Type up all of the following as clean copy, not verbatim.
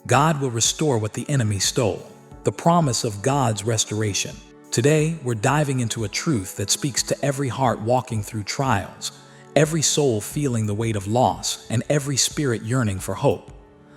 God will restore what the enemy stole. The promise of God's restoration. Today, we're diving into a truth that speaks to every heart walking through trials, every soul feeling the weight of loss, and every spirit yearning for hope.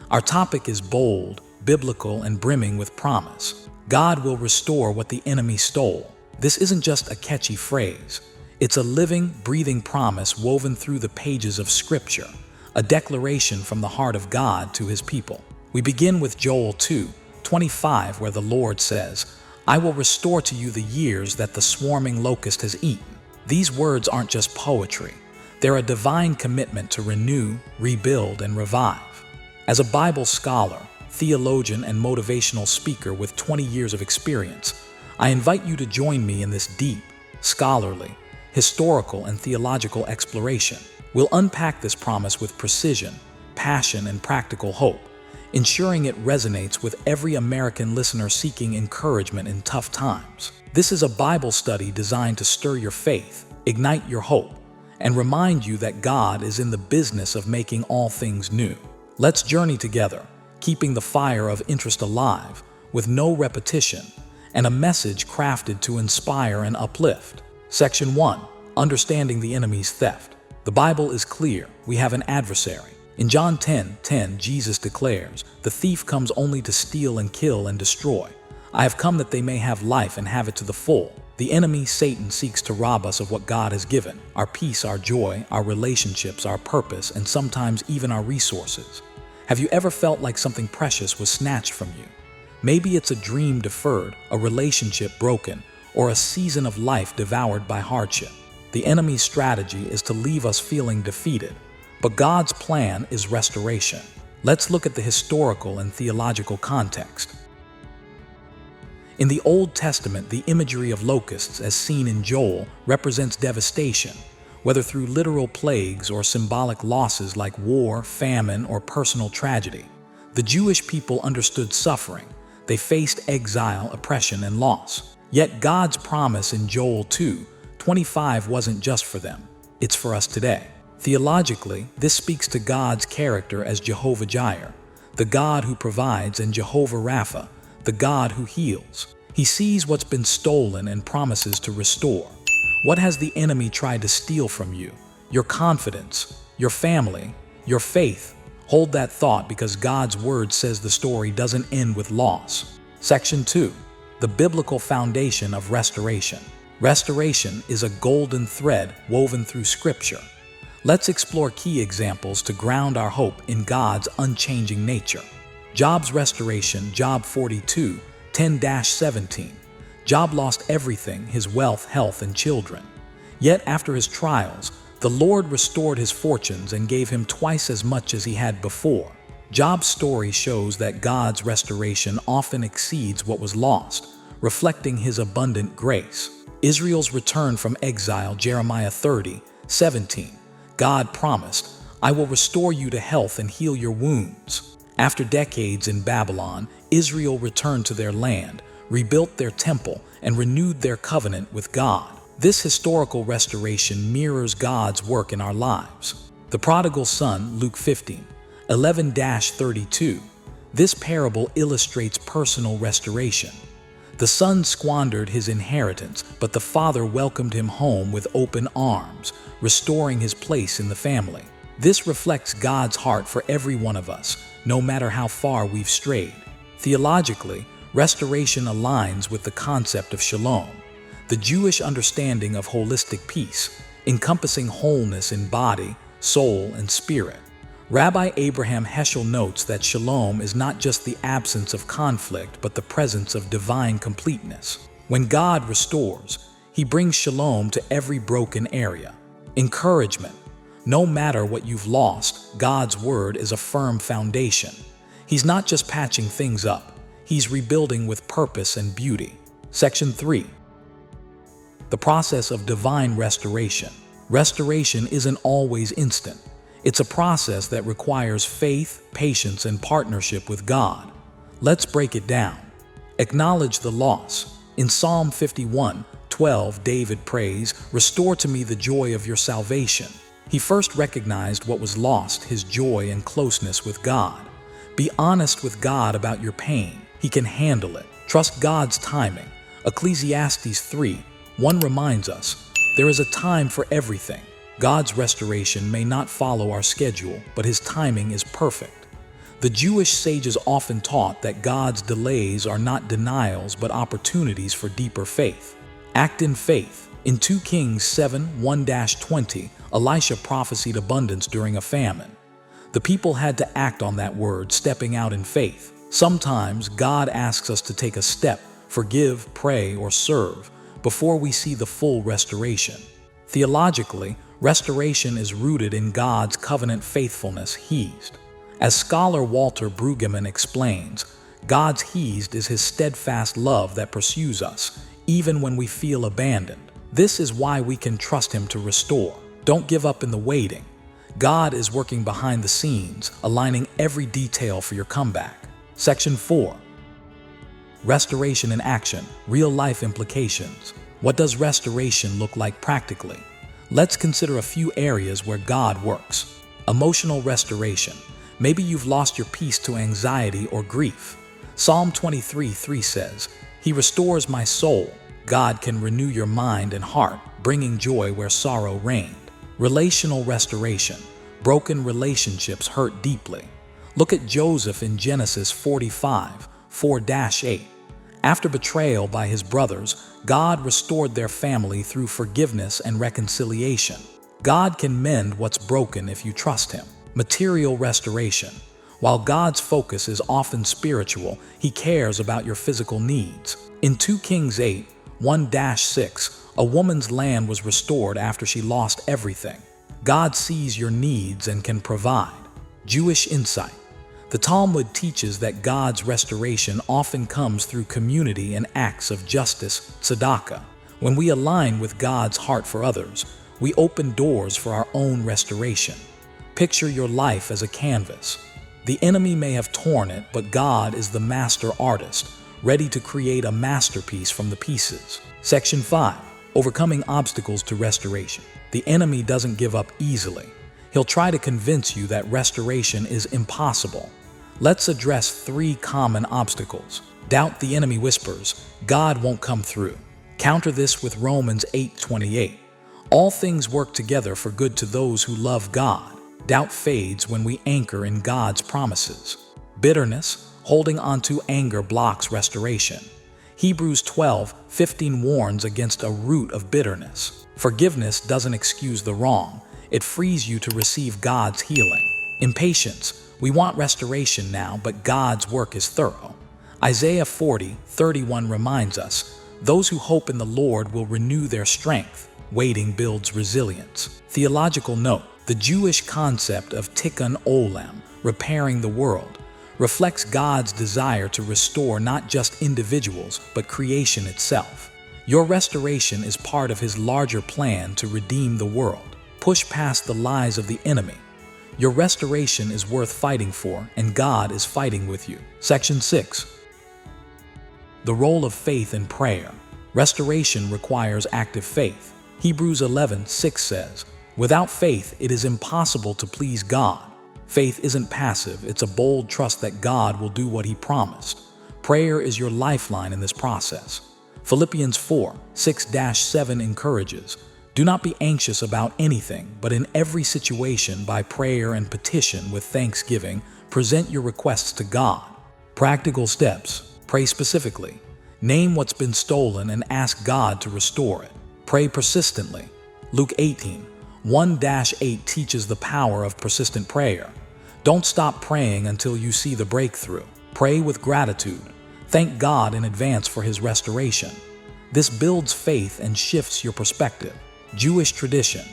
Our topic is bold, biblical, and brimming with promise. God will restore what the enemy stole. This isn't just a catchy phrase. It's a living, breathing promise woven through the pages of Scripture, a declaration from the heart of God to His people. We begin with Joel 2:25, where the Lord says, "I will restore to you the years that the swarming locust has eaten." These words aren't just poetry. They're a divine commitment to renew, rebuild, and revive. As a Bible scholar, theologian, and motivational speaker with 20 years of experience, I invite you to join me in this deep, scholarly, historical, and theological exploration. We'll unpack this promise with precision, passion, and practical hope, ensuring it resonates with every American listener seeking encouragement in tough times. This is a Bible study designed to stir your faith, ignite your hope, and remind you that God is in the business of making all things new. Let's journey together, keeping the fire of interest alive, with no repetition, and a message crafted to inspire and uplift. Section 1. Understanding the enemy's theft. The Bible is clear. We have an adversary. In John 10:10, Jesus declares, "The thief comes only to steal and kill and destroy. I have come that they may have life and have it to the full." The enemy, Satan, seeks to rob us of what God has given: our peace, our joy, our relationships, our purpose, and sometimes even our resources. Have you ever felt like something precious was snatched from you? Maybe it's a dream deferred, a relationship broken, or a season of life devoured by hardship. The enemy's strategy is to leave us feeling defeated, but God's plan is restoration. Let's look at the historical and theological context. In the Old Testament, the imagery of locusts, as seen in Joel, represents devastation, whether through literal plagues or symbolic losses like war, famine, or personal tragedy. The Jewish people understood suffering. They faced exile, oppression, and loss. Yet God's promise in Joel 2:25 wasn't just for them. It's for us today. Theologically, this speaks to God's character as Jehovah Jireh, the God who provides, and Jehovah Rapha, the God who heals. He sees what's been stolen and promises to restore. What has the enemy tried to steal from you? Your confidence, your family, your faith. Hold that thought, because God's word says the story doesn't end with loss. Section 2. The biblical foundation of restoration. Restoration is a golden thread woven through Scripture. Let's explore key examples to ground our hope in God's unchanging nature. Job's restoration, Job 42:10-17. Job lost everything: his wealth, health, and children. Yet after his trials, the Lord restored his fortunes and gave him twice as much as he had before. Job's story shows that God's restoration often exceeds what was lost, reflecting His abundant grace. Israel's return from exile, Jeremiah 30:17. God promised, "I will restore you to health and heal your wounds." After decades in Babylon, Israel returned to their land, rebuilt their temple, and renewed their covenant with God. This historical restoration mirrors God's work in our lives. The prodigal son, Luke 15:11-32. This parable illustrates personal restoration. The son squandered his inheritance, but the father welcomed him home with open arms, restoring his place in the family. This reflects God's heart for every one of us, no matter how far we've strayed. Theologically, restoration aligns with the concept of shalom, the Jewish understanding of holistic peace, encompassing wholeness in body, soul, and spirit. Rabbi Abraham Heschel notes that shalom is not just the absence of conflict, but the presence of divine completeness. When God restores, He brings shalom to every broken area. Encouragement. No matter what you've lost, God's word is a firm foundation. He's not just patching things up. He's rebuilding with purpose and beauty. Section 3. The process of divine restoration. Restoration isn't always instant. It's a process that requires faith, patience, and partnership with God. Let's break it down. Acknowledge the loss. In Psalm 51:12, David prays, "Restore to me the joy of your salvation." He first recognized what was lost: his joy and closeness with God. Be honest with God about your pain. He can handle it. Trust God's timing. Ecclesiastes 3:1 reminds us, there is a time for everything. God's restoration may not follow our schedule, but His timing is perfect. The Jewish sages often taught that God's delays are not denials but opportunities for deeper faith. Act in faith. In 2 Kings 7:1-20, Elisha prophesied abundance during a famine. The people had to act on that word, stepping out in faith. Sometimes God asks us to take a step, forgive, pray, or serve, before we see the full restoration. Theologically, restoration is rooted in God's covenant faithfulness heased. As scholar Walter Brueggemann explains, God's heased is His steadfast love that pursues us, even when we feel abandoned. This is why we can trust Him to restore. Don't give up in the waiting. God is working behind the scenes, aligning every detail for your comeback. Section 4. Restoration in action, real-life implications. What does restoration look like practically? Let's consider a few areas where God works. Emotional restoration. Maybe you've lost your peace to anxiety or grief. Psalm 23:3 says, He restores my soul. God can renew your mind and heart, bringing joy where sorrow reigned. Relational restoration. Broken relationships hurt deeply. Look at Joseph in Genesis 45:4-8. After betrayal by his brothers, God restored their family through forgiveness and reconciliation. God can mend what's broken if you trust Him. Material restoration. While God's focus is often spiritual, He cares about your physical needs. In 2 Kings 8:1-6, a woman's land was restored after she lost everything. God sees your needs and can provide. Jewish insight. The Talmud teaches that God's restoration often comes through community and acts of justice, tzedakah. When we align with God's heart for others, we open doors for our own restoration. Picture your life as a canvas. The enemy may have torn it, but God is the master artist, ready to create a masterpiece from the pieces. Section 5. Overcoming obstacles to restoration. The enemy doesn't give up easily. He'll try to convince you that restoration is impossible. Let's address 3 common obstacles. Doubt. The enemy whispers, God won't come through. Counter this with Romans 8:28. All things work together for good to those who love God. Doubt fades when we anchor in God's promises. Bitterness. Holding on to anger blocks restoration. Hebrews 12:15 warns against a root of bitterness. Forgiveness doesn't excuse the wrong. It frees you to receive God's healing. Impatience. We want restoration now, but God's work is thorough. Isaiah 40:31 reminds us, those who hope in the Lord will renew their strength. Waiting builds resilience. Theological note. The Jewish concept of tikkun olam, repairing the world, reflects God's desire to restore not just individuals, but creation itself. Your restoration is part of His larger plan to redeem the world. Push past the lies of the enemy. Your restoration is worth fighting for, and God is fighting with you. Section 6. The role of faith and prayer. Restoration requires active faith. Hebrews 11:6 says, without faith, it is impossible to please God. Faith isn't passive, it's a bold trust that God will do what He promised. Prayer is your lifeline in this process. Philippians 4:6-7 encourages, do not be anxious about anything, but in every situation by prayer and petition with thanksgiving, present your requests to God. Practical steps. Pray specifically. Name what's been stolen and ask God to restore it. Pray persistently. Luke 18:1-8 teaches the power of persistent prayer. Don't stop praying until you see the breakthrough. Pray with gratitude. Thank God in advance for His restoration. This builds faith and shifts your perspective. Jewish tradition.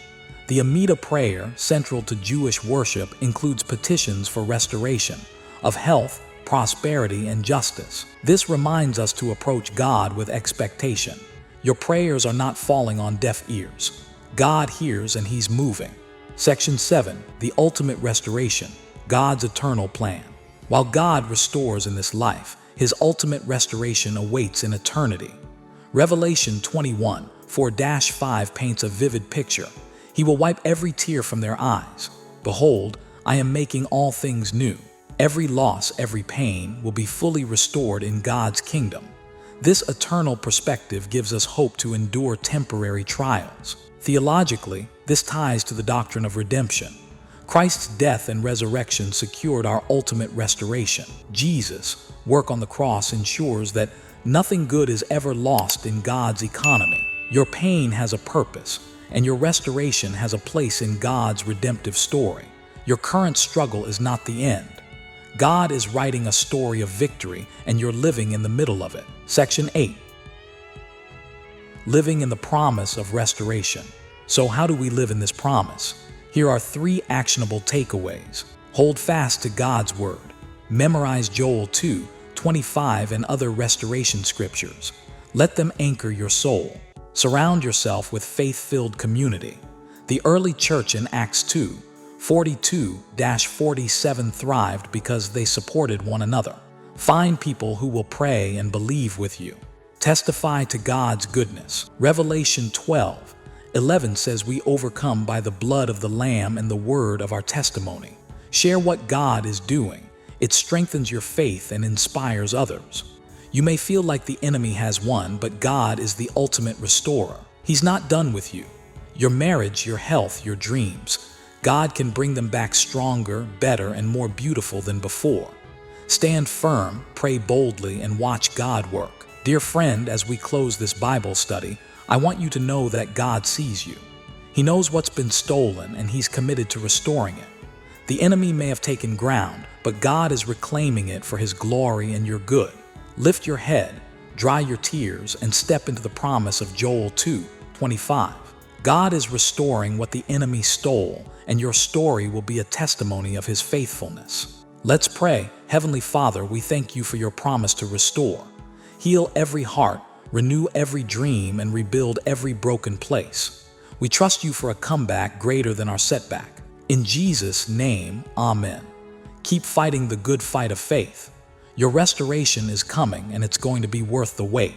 The Amidah prayer, central to Jewish worship, includes petitions for restoration of health, prosperity, and justice. This reminds us to approach God with expectation. Your prayers are not falling on deaf ears. God hears and He's moving. Section 7. The ultimate restoration. God's eternal plan. While God restores in this life, His ultimate restoration awaits in eternity. Revelation 21:4-5 paints a vivid picture. He will wipe every tear from their eyes. Behold, I am making all things new. Every loss, every pain will be fully restored in God's kingdom. This eternal perspective gives us hope to endure temporary trials. Theologically, this ties to the doctrine of redemption. Christ's death and resurrection secured our ultimate restoration. Jesus' work on the cross ensures that nothing good is ever lost in God's economy. Your pain has a purpose, and your restoration has a place in God's redemptive story. Your current struggle is not the end. God is writing a story of victory, and you're living in the middle of it. Section 8. Living in the promise of restoration. So how do we live in this promise? Here are 3 actionable takeaways. Hold fast to God's word. Memorize Joel 2:25 and other restoration scriptures. Let them anchor your soul. Surround yourself with faith-filled community. The early church in Acts 2:42-47 thrived because they supported one another. Find people who will pray and believe with you. Testify to God's goodness. Revelation 12:11 says we overcome by the blood of the Lamb and the word of our testimony. Share what God is doing. It strengthens your faith and inspires others. You may feel like the enemy has won, but God is the ultimate restorer. He's not done with you. Your marriage, your health, your dreams, God can bring them back stronger, better, and more beautiful than before. Stand firm, pray boldly, and watch God work. Dear friend, as we close this Bible study, I want you to know that God sees you. He knows what's been stolen, and He's committed to restoring it. The enemy may have taken ground, but God is reclaiming it for His glory and your good. Lift your head, dry your tears, and step into the promise of Joel 2:25. God is restoring what the enemy stole, and your story will be a testimony of His faithfulness. Let's pray. Heavenly Father, we thank you for your promise to restore. Heal every heart, renew every dream, and rebuild every broken place. We trust you for a comeback greater than our setback. In Jesus' name, Amen. Keep fighting the good fight of faith. Your restoration is coming, and it's going to be worth the wait.